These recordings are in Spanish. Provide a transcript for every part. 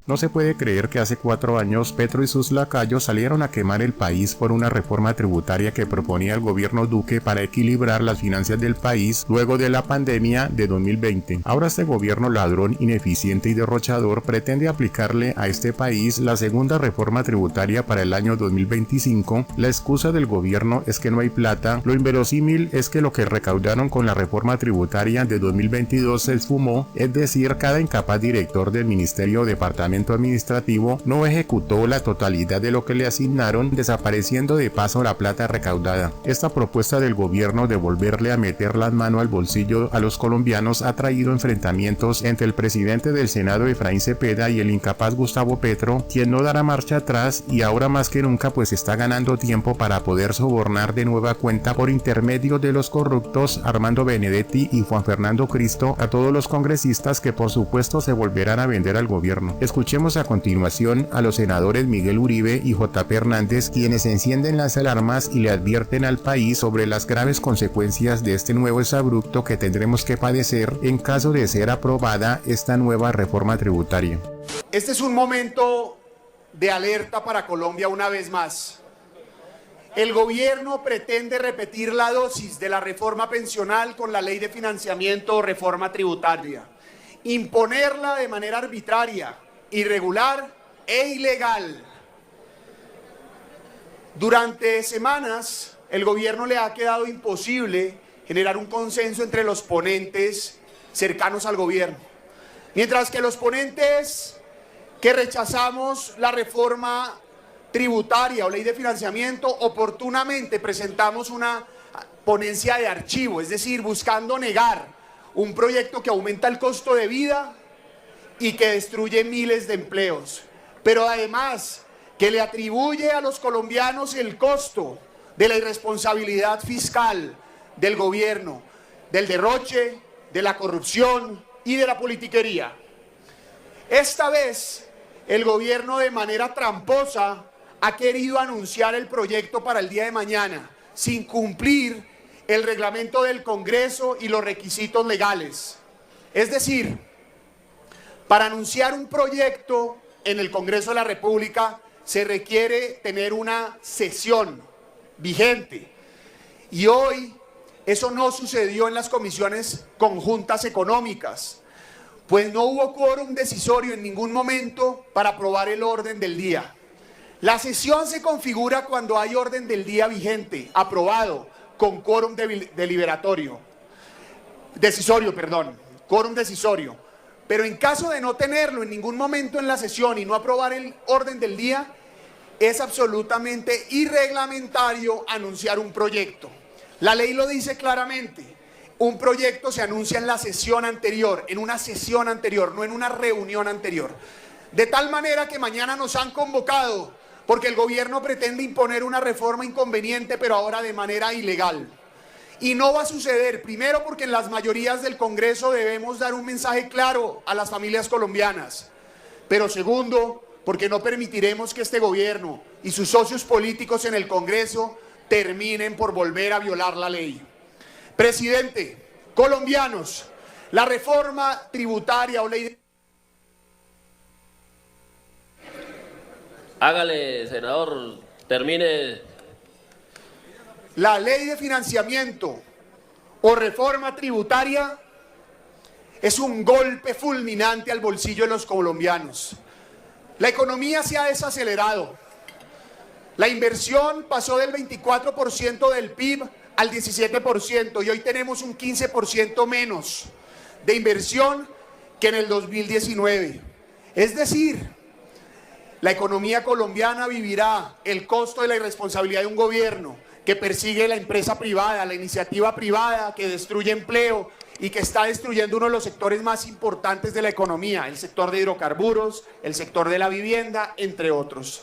No se puede creer que hace 4 años Petro y sus lacayos salieron a quemar el país por una reforma tributaria que proponía el gobierno Duque para equilibrar las finanzas del país luego de la pandemia de 2020. Ahora este gobierno ladrón, ineficiente y derrochador pretende aplicarle a este país la segunda reforma tributaria para el año 2025. La excusa del gobierno es que no hay plata. Lo inverosímil es que lo que recaudaron con la reforma tributaria de 2022 se esfumó, es decir, cada incapaz director del ministerio o departamento administrativo no ejecutó la totalidad de lo que le asignaron, desapareciendo de paso la plata recaudada. Esta propuesta del gobierno de volverle a meter las manos al bolsillo a los colombianos ha traído enfrentamientos entre el presidente del Senado Efraín Cepeda y el incapaz Gustavo Petro, quien no dará marcha atrás y ahora más que nunca pues está ganando tiempo para poder sobornar de nueva cuenta por intermedio de los corruptos Armando Benedetti y Juan Fernando Cristo a todos los congresistas que por supuesto se volverán a vender al gobierno. Escuchemos a continuación a los senadores Miguel Uribe y J.P. Hernández, quienes encienden las alarmas y le advierten al país sobre las graves consecuencias de este nuevo exabrupto que tendremos que padecer en caso de ser aprobada esta nueva reforma tributaria. Este es un momento de alerta para Colombia una vez más. El gobierno pretende repetir la dosis de la reforma pensional con la ley de financiamiento o reforma tributaria, imponerla de manera arbitraria, irregular e ilegal. Durante semanas, el gobierno le ha quedado imposible generar un consenso entre los ponentes cercanos al gobierno. Mientras que los ponentes que rechazamos la reforma tributaria o ley de financiamiento, oportunamente presentamos una ponencia de archivo, es decir, buscando negar un proyecto que aumenta el costo de vida y que destruye miles de empleos, pero además que le atribuye a los colombianos el costo de la irresponsabilidad fiscal del gobierno, del derroche, de la corrupción y de la politiquería. Esta vez, el gobierno de manera tramposa ha querido anunciar el proyecto para el día de mañana, sin cumplir el reglamento del Congreso y los requisitos legales. Es decir, para anunciar un proyecto en el Congreso de la República se requiere tener una sesión vigente. Y hoy eso no sucedió en las comisiones conjuntas económicas, pues no hubo quórum decisorio en ningún momento para aprobar el orden del día. La sesión se configura cuando hay orden del día vigente, aprobado, con quórum quórum decisorio. Pero en caso de no tenerlo en ningún momento en la sesión y no aprobar el orden del día, es absolutamente irreglamentario anunciar un proyecto. La ley lo dice claramente, un proyecto se anuncia en la sesión anterior, en una sesión anterior, no en una reunión anterior. De tal manera que mañana nos han convocado porque el gobierno pretende imponer una reforma inconveniente, pero ahora de manera ilegal. Y no va a suceder, primero porque en las mayorías del Congreso debemos dar un mensaje claro a las familias colombianas, pero segundo, porque no permitiremos que este gobierno y sus socios políticos en el Congreso terminen por volver a violar la ley. Presidente, colombianos, la reforma tributaria o ley de... Hágale, senador, termine. La ley de financiamiento o reforma tributaria es un golpe fulminante al bolsillo de los colombianos. La economía se ha desacelerado. La inversión pasó del 24% del PIB al 17% y hoy tenemos un 15% menos de inversión que en el 2019. Es decir, la economía colombiana vivirá el costo de la irresponsabilidad de un gobierno que persigue la empresa privada, la iniciativa privada, que destruye empleo y que está destruyendo uno de los sectores más importantes de la economía, el sector de hidrocarburos, el sector de la vivienda, entre otros.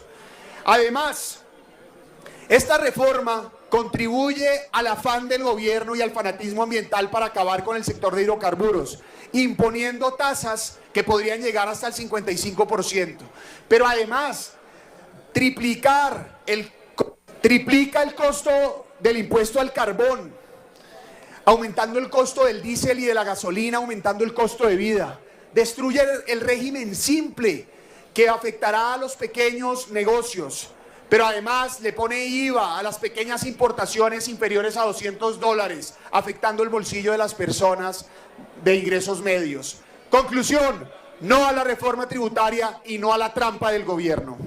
Además, esta reforma contribuye al afán del gobierno y al fanatismo ambiental para acabar con el sector de hidrocarburos, imponiendo tasas que podrían llegar hasta el 55%. Pero además, triplica el costo del impuesto al carbón, aumentando el costo del diésel y de la gasolina, aumentando el costo de vida. Destruye el régimen simple que afectará a los pequeños negocios, pero además le pone IVA a las pequeñas importaciones inferiores a $200, afectando el bolsillo de las personas de ingresos medios. Conclusión, no a la reforma tributaria y no a la trampa del gobierno.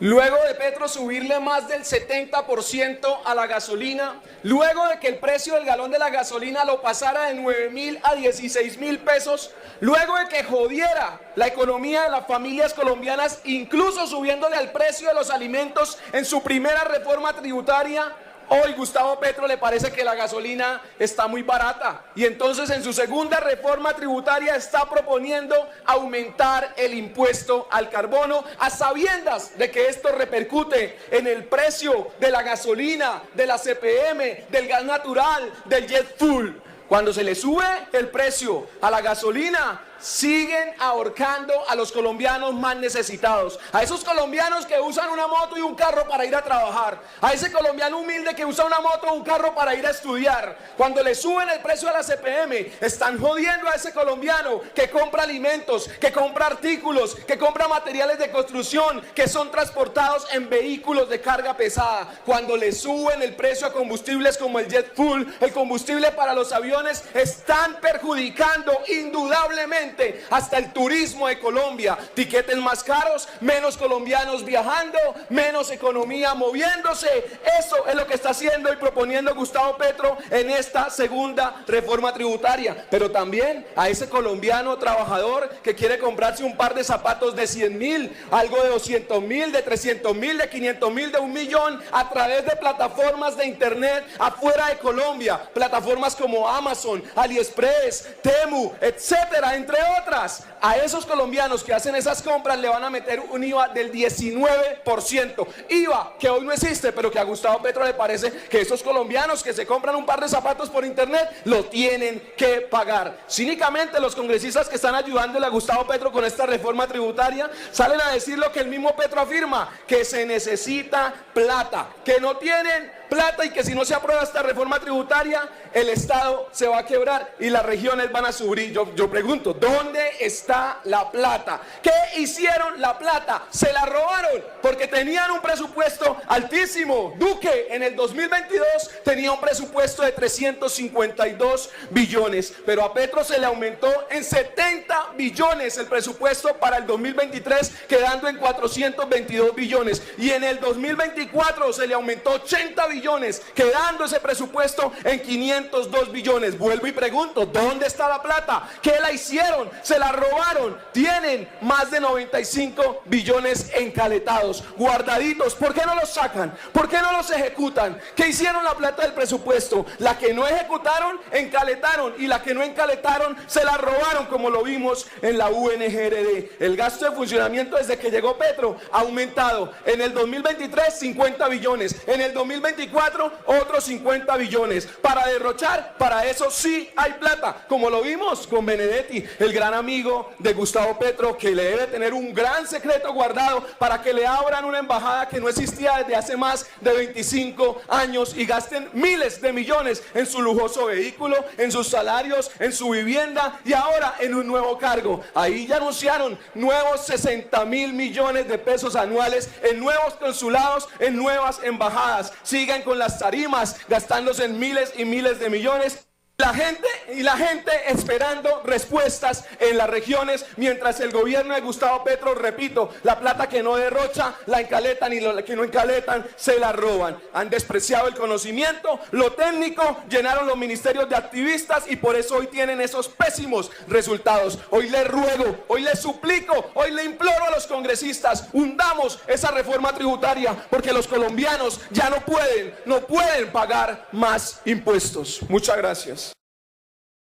Luego de Petro subirle más del 70% a la gasolina, luego de que el precio del galón de la gasolina lo pasara de 9.000 a 16.000 pesos, luego de que jodiera la economía de las familias colombianas, incluso subiéndole al precio de los alimentos en su primera reforma tributaria, hoy Gustavo Petro le parece que la gasolina está muy barata y entonces en su segunda reforma tributaria está proponiendo aumentar el impuesto al carbono a sabiendas de que esto repercute en el precio de la gasolina, de la CPM, del gas natural, del jet fuel. Cuando se le sube el precio a la gasolina, siguen ahorcando a los colombianos más necesitados, a esos colombianos que usan una moto y un carro para ir a trabajar, a ese colombiano humilde que usa una moto o un carro para ir a estudiar. Cuando le suben el precio a la CPM, están jodiendo a ese colombiano que compra alimentos, que compra artículos, que compra materiales de construcción, que son transportados en vehículos de carga pesada. Cuando le suben el precio a combustibles como el jet fuel, el combustible para los aviones, están perjudicando indudablemente hasta el turismo de Colombia. Tiquetes más caros, menos colombianos viajando, menos economía moviéndose. Eso es lo que está haciendo y proponiendo Gustavo Petro en esta segunda reforma tributaria. Pero también a ese colombiano trabajador que quiere comprarse un par de zapatos de 100.000, algo de 200.000, de 300.000, de 500.000, de 1.000.000 a través de plataformas de internet afuera de Colombia, plataformas como Amazon, AliExpress, Temu, etcétera, entre otras. A esos colombianos que hacen esas compras le van a meter un IVA del 19%, IVA que hoy no existe, pero que a Gustavo Petro le parece que esos colombianos que se compran un par de zapatos por internet lo tienen que pagar. Cínicamente los congresistas que están ayudándole a Gustavo Petro con esta reforma tributaria salen a decir lo que el mismo Petro afirma, que se necesita plata, que no tienen plata y que si no se aprueba esta reforma tributaria el Estado se va a quebrar y las regiones van a sufrir. Yo pregunto, ¿dónde está la plata? ¿Qué hicieron la plata? Se la robaron porque tenían un presupuesto altísimo. Duque en el 2022 tenía un presupuesto de 352 billones, pero a Petro se le aumentó en 70 billones el presupuesto para el 2023, quedando en 422 billones, y en el 2024 se le aumentó 80 billones, quedando ese presupuesto en 502 billones. Vuelvo y pregunto, ¿dónde está la plata? ¿Qué la hicieron? Se la robaron. Tienen más de 95 billones encaletados, guardaditos. ¿Por qué no los sacan? ¿Por qué no los ejecutan? ¿Qué hicieron la plata del presupuesto? La que no ejecutaron, encaletaron, y la que no encaletaron, se la robaron, como lo vimos en la UNGRD. El gasto de funcionamiento desde que llegó Petro ha aumentado. En el 2023, 50 billones. En el 2024, otros 50 billones. Para derrochar, para eso sí hay plata, como lo vimos con Benedetti, el gran amigo de Gustavo Petro, que le debe tener un gran secreto guardado para que le abran una embajada que no existía desde hace más de 25 años y gasten miles de millones en su lujoso vehículo, en sus salarios, en su vivienda y ahora en un nuevo cargo. Ahí ya anunciaron nuevos 60.000 millones de pesos anuales en nuevos consulados, en nuevas embajadas. Sigan con las tarimas, gastándose en miles y miles de millones. La gente esperando respuestas en las regiones, mientras el gobierno de Gustavo Petro, repito, la plata que no derrocha, la encaletan, y lo que no encaletan, se la roban. Han despreciado el conocimiento, lo técnico, llenaron los ministerios de activistas y por eso hoy tienen esos pésimos resultados. Hoy les ruego, hoy les suplico, hoy le imploro a los congresistas, hundamos esa reforma tributaria porque los colombianos ya no pueden pagar más impuestos. Muchas gracias.